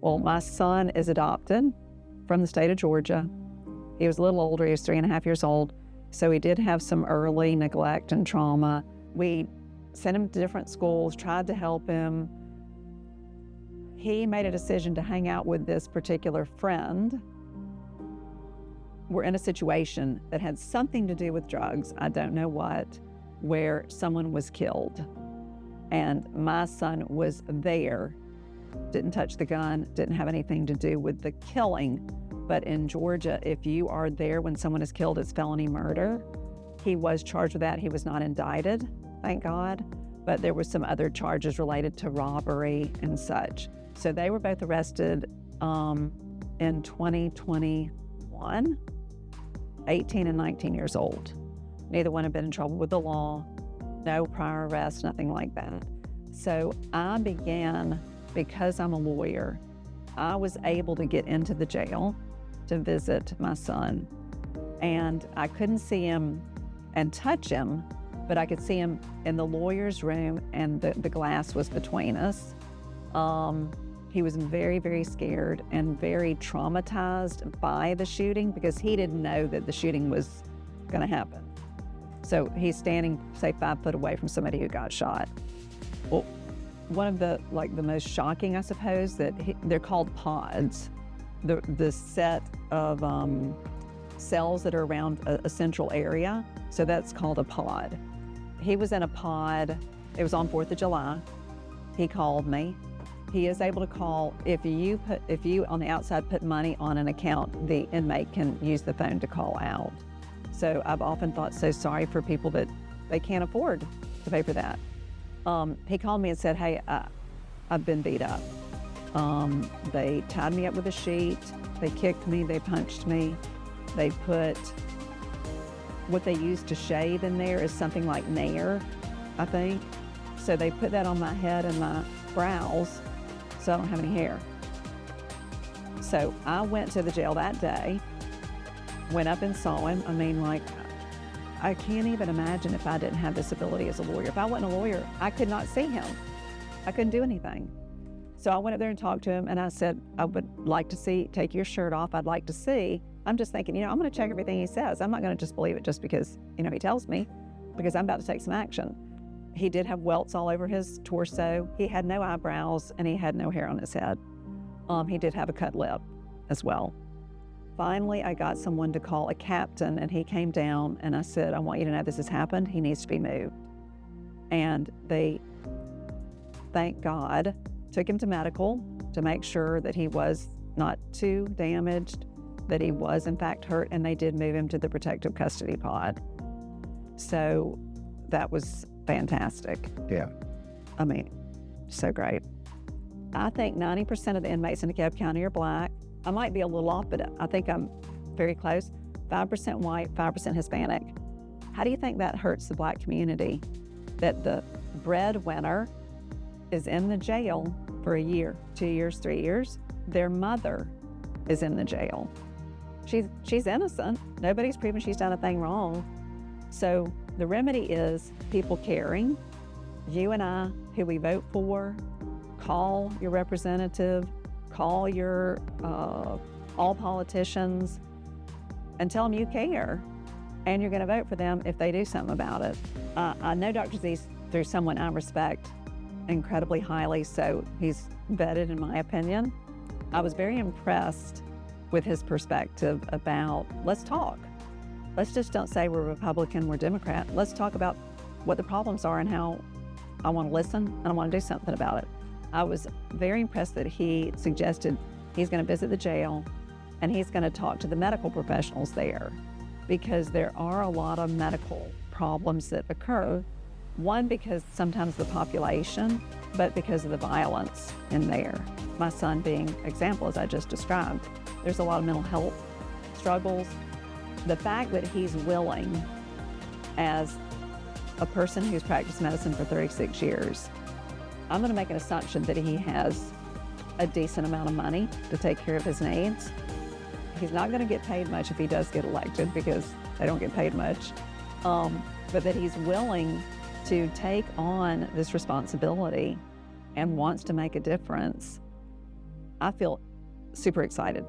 Well, my son is adopted from the state of Georgia. He was a little older. He was 3.5 years old. So he did have some early neglect and trauma. We sent him to different schools, tried to help him. He made a decision to hang out with this particular friend. We're in a situation that had something to do with drugs, I don't know what, where someone was killed. And my son was there, didn't touch the gun, didn't have anything to do with the killing. But in Georgia, if you are there when someone is killed, it's felony murder. He was charged with that. He was not indicted, thank God. But there were some other charges related to robbery and such. So they were both arrested in 2021, 18 and 19 years old. Neither one had been in trouble with the law, no prior arrests, nothing like that. So I began, because I'm a lawyer, I was able to get into the jail to visit my son. And I couldn't see him and touch him, but I could see him in the lawyer's room, and the glass was between us. He was very, very scared and very traumatized by the shooting because he didn't know that the shooting was gonna happen. So he's standing, say, 5 foot away from somebody who got shot. Well, one of the most shocking, I suppose, that they're called pods. The set of cells that are around a central area. So that's called a pod. He was in a pod. It was on 4th of July. He called me. He is able to call, if you on the outside put money on an account, the inmate can use the phone to call out. So I've often thought so sorry for people that they can't afford to pay for that. He called me and said, hey, I've been beat up. They tied me up with a sheet. They kicked me, they punched me. They put, what they used to shave in there is something like Nair, I think. So they put that on my head and my brows, so I don't have any hair. So I went to the jail that day, went up and saw him. I mean, I can't even imagine if I didn't have this ability as a lawyer. If I wasn't a lawyer, I could not see him. I couldn't do anything. So I went up there and talked to him, and I said, I would like to see, take your shirt off. I'd like to see. I'm just thinking, I'm going to check everything he says. I'm not going to just believe it just because, he tells me, because I'm about to take some action. He did have welts all over his torso. He had no eyebrows, and he had no hair on his head. He did have a cut lip as well. Finally, I got someone to call a captain, and he came down, and I said, I want you to know this has happened. He needs to be moved. And they, thank God, took him to medical to make sure that he was not too damaged, that he was in fact hurt, and they did move him to the protective custody pod. So that was fantastic. Yeah. I mean, so great. I think 90% of the inmates in DeKalb County are Black. I might be a little off, but I think I'm very close. 5% white, 5% Hispanic. How do you think that hurts the Black community? That the breadwinner is in the jail for a year, 2 years, 3 years. Their mother is in the jail. She's innocent. Nobody's proven she's done a thing wrong. So the remedy is people caring. You and I, who we vote for, call your representative, call your all politicians, and tell them you care, and you're going to vote for them if they do something about it. I know Dr. Z's through someone I respect incredibly highly, so he's vetted in my opinion. I was very impressed with his perspective about, let's talk. Let's just don't say we're Republican, we're Democrat. Let's talk about what the problems are and how I want to listen and I want to do something about it. I was very impressed that he suggested he's going to visit the jail and he's going to talk to the medical professionals there, because there are a lot of medical problems that occur. One, because sometimes the population, but because of the violence in there. My son being an example, as I just described. There's a lot of mental health struggles. The fact that he's willing, as a person who's practiced medicine for 36 years, I'm going to make an assumption that he has a decent amount of money to take care of his needs. He's not going to get paid much if he does get elected, because they don't get paid much, but that he's willing to take on this responsibility and wants to make a difference. I feel super excited.